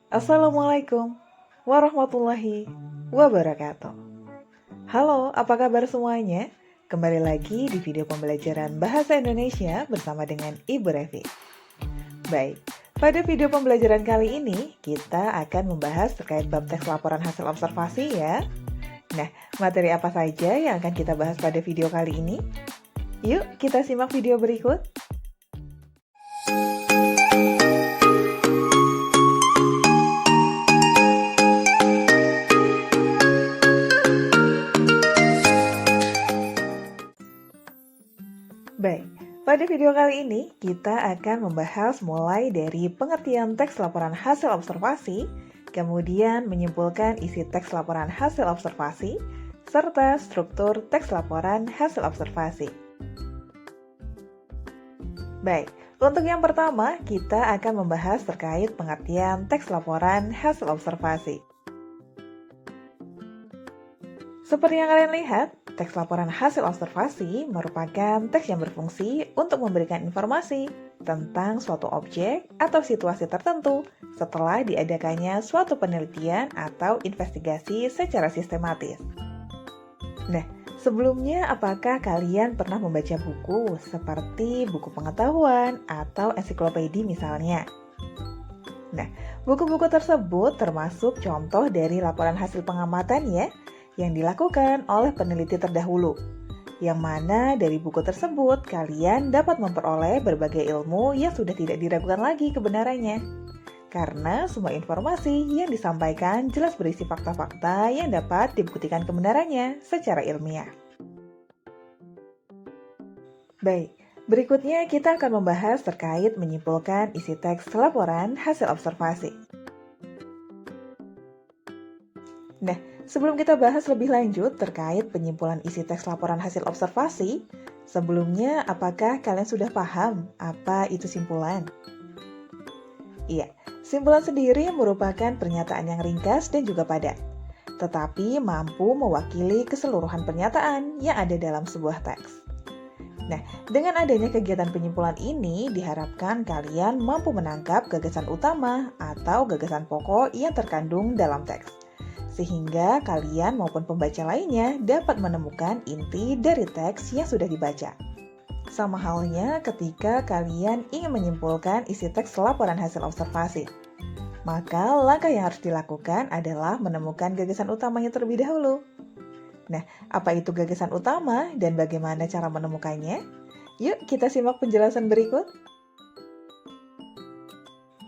Assalamualaikum warahmatullahi wabarakatuh. Halo, apa kabar semuanya? Kembali lagi di video pembelajaran Bahasa Indonesia bersama dengan Ibu Revi. Baik, pada video pembelajaran kali ini kita akan membahas terkait bab teks laporan hasil observasi ya. Nah, materi apa saja yang akan kita bahas pada video kali ini? Yuk, kita simak video berikut. Baik, pada video kali ini kita akan membahas mulai dari pengertian teks laporan hasil observasi, kemudian menyimpulkan isi teks laporan hasil observasi, serta struktur teks laporan hasil observasi. Baik, untuk yang pertama kita akan membahas terkait pengertian teks laporan hasil observasi. Seperti yang kalian lihat, teks laporan hasil observasi merupakan teks yang berfungsi untuk memberikan informasi tentang suatu objek atau situasi tertentu setelah diadakannya suatu penelitian atau investigasi secara sistematis. Nah, sebelumnya apakah kalian pernah membaca buku seperti buku pengetahuan atau ensiklopedia misalnya? Nah, buku-buku tersebut termasuk contoh dari laporan hasil pengamatan ya, yang dilakukan oleh peneliti terdahulu, yang mana dari buku tersebut kalian dapat memperoleh berbagai ilmu yang sudah tidak diragukan lagi kebenarannya. Karena semua informasi yang disampaikan jelas berisi fakta-fakta yang dapat dibuktikan kebenarannya secara ilmiah. Baik, berikutnya kita akan membahas terkait menyimpulkan isi teks laporan hasil observasi. Nah, sebelum kita bahas lebih lanjut terkait penyimpulan isi teks laporan hasil observasi, sebelumnya apakah kalian sudah paham apa itu simpulan? Iya, simpulan sendiri merupakan pernyataan yang ringkas dan juga padat, tetapi mampu mewakili keseluruhan pernyataan yang ada dalam sebuah teks. Nah, dengan adanya kegiatan penyimpulan ini, diharapkan kalian mampu menangkap gagasan utama atau gagasan pokok yang terkandung dalam teks, sehingga kalian maupun pembaca lainnya dapat menemukan inti dari teks yang sudah dibaca. Sama halnya ketika kalian ingin menyimpulkan isi teks laporan hasil observasi. Maka langkah yang harus dilakukan adalah menemukan gagasan utamanya terlebih dahulu. Nah, apa itu gagasan utama dan bagaimana cara menemukannya? Yuk kita simak penjelasan berikut.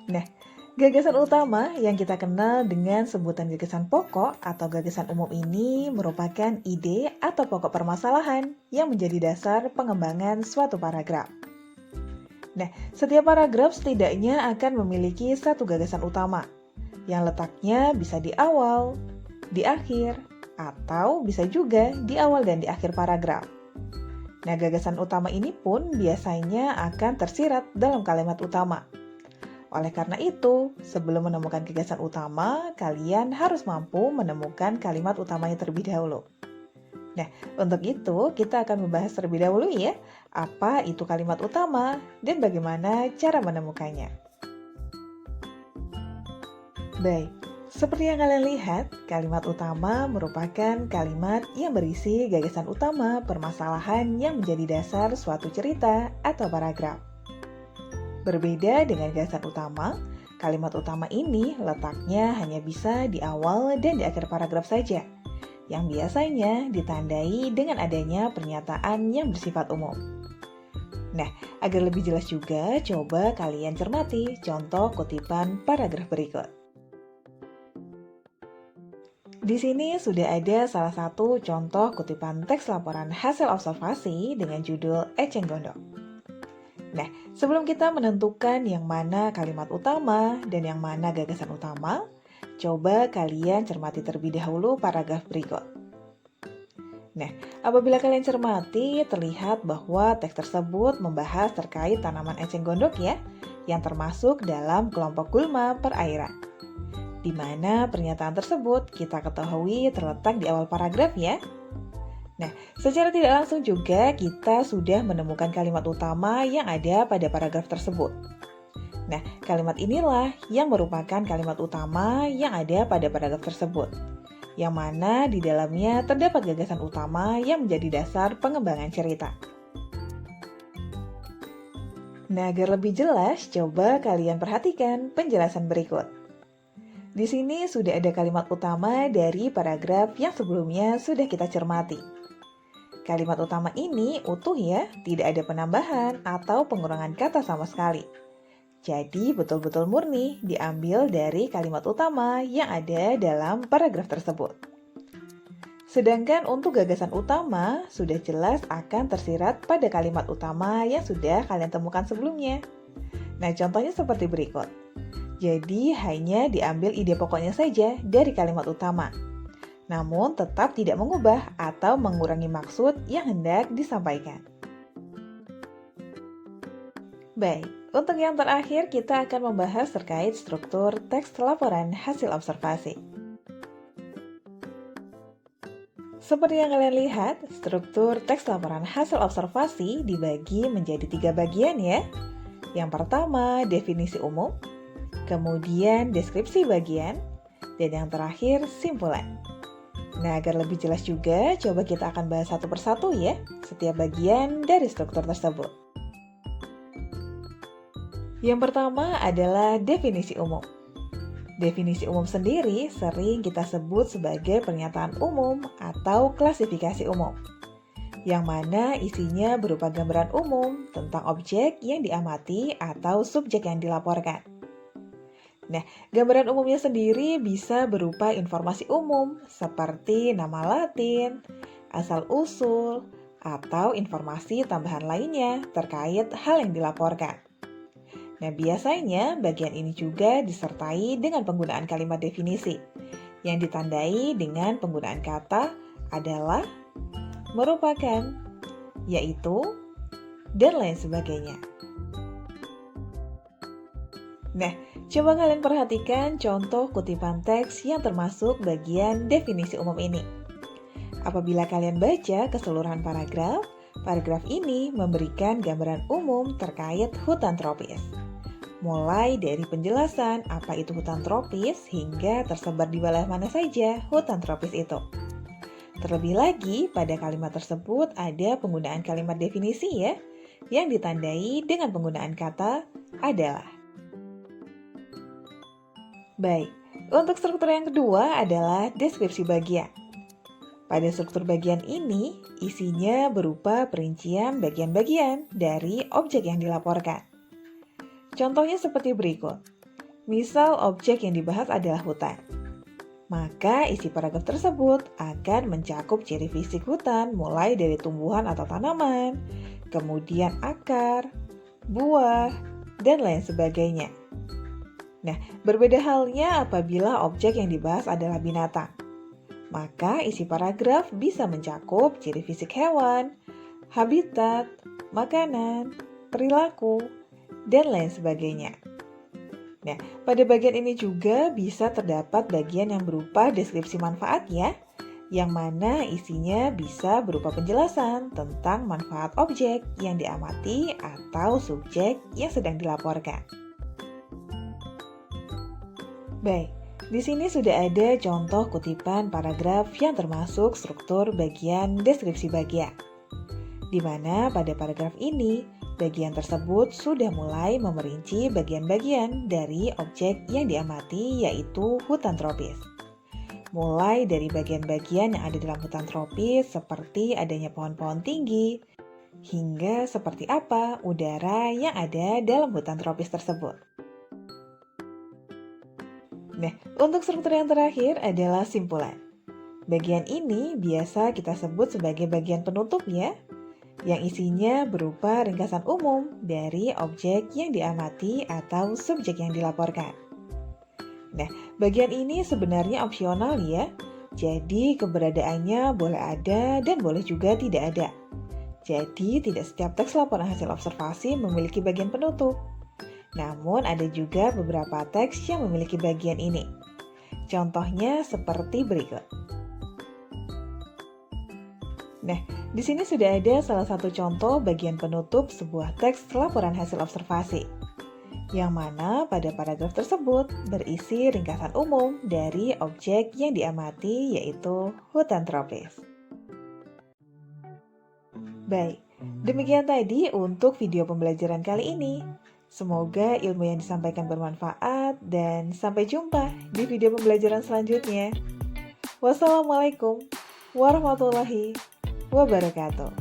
Nah, gagasan utama yang kita kenal dengan sebutan gagasan pokok atau gagasan umum ini merupakan ide atau pokok permasalahan yang menjadi dasar pengembangan suatu paragraf. Nah, setiap paragraf setidaknya akan memiliki satu gagasan utama yang letaknya bisa di awal, di akhir, atau bisa juga di awal dan di akhir paragraf. Nah, gagasan utama ini pun biasanya akan tersirat dalam kalimat utama. Oleh karena itu, sebelum menemukan gagasan utama, kalian harus mampu menemukan kalimat utamanya terlebih dahulu. Nah, untuk itu kita akan membahas terlebih dahulu ya, apa itu kalimat utama dan bagaimana cara menemukannya. Baik, seperti yang kalian lihat, kalimat utama merupakan kalimat yang berisi gagasan utama permasalahan yang menjadi dasar suatu cerita atau paragraf. Berbeda dengan gagasan utama, kalimat utama ini letaknya hanya bisa di awal dan di akhir paragraf saja, yang biasanya ditandai dengan adanya pernyataan yang bersifat umum. Nah, agar lebih jelas juga, coba kalian cermati contoh kutipan paragraf berikut. Di sini sudah ada salah satu contoh kutipan teks laporan hasil observasi dengan judul Eceng Gondok. Nah, sebelum kita menentukan yang mana kalimat utama dan yang mana gagasan utama, coba kalian cermati terlebih dahulu paragraf berikut. Nah, apabila kalian cermati, terlihat bahwa teks tersebut membahas terkait tanaman eceng gondok ya, yang termasuk dalam kelompok gulma perairan. Di mana pernyataan tersebut kita ketahui terletak di awal paragraf ya. Nah, secara tidak langsung juga kita sudah menemukan kalimat utama yang ada pada paragraf tersebut. Nah, kalimat inilah yang merupakan kalimat utama yang ada pada paragraf tersebut, yang mana di dalamnya terdapat gagasan utama yang menjadi dasar pengembangan cerita. Nah, agar lebih jelas, coba kalian perhatikan penjelasan berikut. Di sini sudah ada kalimat utama dari paragraf yang sebelumnya sudah kita cermati. Kalimat utama ini utuh ya, tidak ada penambahan atau pengurangan kata sama sekali. Jadi betul-betul murni diambil dari kalimat utama yang ada dalam paragraf tersebut. Sedangkan untuk gagasan utama sudah jelas akan tersirat pada kalimat utama yang sudah kalian temukan sebelumnya. Nah, contohnya seperti berikut. Jadi hanya diambil ide pokoknya saja dari kalimat utama. Namun tetap tidak mengubah atau mengurangi maksud yang hendak disampaikan. Baik, untuk yang terakhir kita akan membahas terkait struktur teks laporan hasil observasi. Seperti yang kalian lihat, struktur teks laporan hasil observasi dibagi menjadi 3 bagian ya. Yang pertama, definisi umum, kemudian deskripsi bagian, dan yang terakhir, simpulan. Nah, agar lebih jelas juga, coba kita akan bahas satu persatu ya, setiap bagian dari struktur tersebut. Yang pertama adalah definisi umum. Definisi umum sendiri sering kita sebut sebagai pernyataan umum atau klasifikasi umum, yang mana isinya berupa gambaran umum tentang objek yang diamati atau subjek yang dilaporkan. Nah, gambaran umumnya sendiri bisa berupa informasi umum seperti nama Latin, asal-usul, atau informasi tambahan lainnya terkait hal yang dilaporkan. Nah, biasanya bagian ini juga disertai dengan penggunaan kalimat definisi yang ditandai dengan penggunaan kata adalah, merupakan, yaitu, dan lain sebagainya. Nah, coba kalian perhatikan contoh kutipan teks yang termasuk bagian definisi umum ini. Apabila kalian baca keseluruhan paragraf, paragraf ini memberikan gambaran umum terkait hutan tropis. Mulai dari penjelasan apa itu hutan tropis hingga tersebar di wilayah mana saja hutan tropis itu. Terlebih lagi, pada kalimat tersebut ada penggunaan kalimat definisi ya, yang ditandai dengan penggunaan kata adalah. Baik, untuk struktur yang kedua adalah deskripsi bagian. Pada struktur bagian ini, isinya berupa perincian bagian-bagian dari objek yang dilaporkan. Contohnya seperti berikut. Misal objek yang dibahas adalah hutan. Maka isi paragraf tersebut akan mencakup ciri fisik hutan mulai dari tumbuhan atau tanaman, kemudian akar, buah, dan lain sebagainya. Nah, berbeda halnya apabila objek yang dibahas adalah binatang. Maka isi paragraf bisa mencakup ciri fisik hewan, habitat, makanan, perilaku, dan lain sebagainya. Nah, pada bagian ini juga bisa terdapat bagian yang berupa deskripsi manfaat ya, yang mana isinya bisa berupa penjelasan tentang manfaat objek yang diamati atau subjek yang sedang dilaporkan. Baik, di sini sudah ada contoh kutipan paragraf yang termasuk struktur bagian deskripsi bagian. Di mana pada paragraf ini, bagian tersebut sudah mulai memerinci bagian-bagian dari objek yang diamati yaitu hutan tropis. Mulai dari bagian-bagian yang ada dalam hutan tropis seperti adanya pohon-pohon tinggi, hingga seperti apa udara yang ada dalam hutan tropis tersebut. Nah, untuk struktur yang terakhir adalah simpulan. Bagian ini biasa kita sebut sebagai bagian penutup ya, yang isinya berupa ringkasan umum dari objek yang diamati atau subjek yang dilaporkan. Nah, bagian ini sebenarnya opsional ya, jadi keberadaannya boleh ada dan boleh juga tidak ada. Jadi, tidak setiap teks laporan hasil observasi memiliki bagian penutup. Namun, ada juga beberapa teks yang memiliki bagian ini. Contohnya seperti berikut. Nah, di sini sudah ada salah satu contoh bagian penutup sebuah teks laporan hasil observasi. yang mana pada paragraf tersebut berisi ringkasan umum dari objek yang diamati, yaitu hutan tropis. Baik, demikian tadi untuk video pembelajaran kali ini. Semoga ilmu yang disampaikan bermanfaat dan sampai jumpa di video pembelajaran selanjutnya. Wassalamualaikum warahmatullahi wabarakatuh.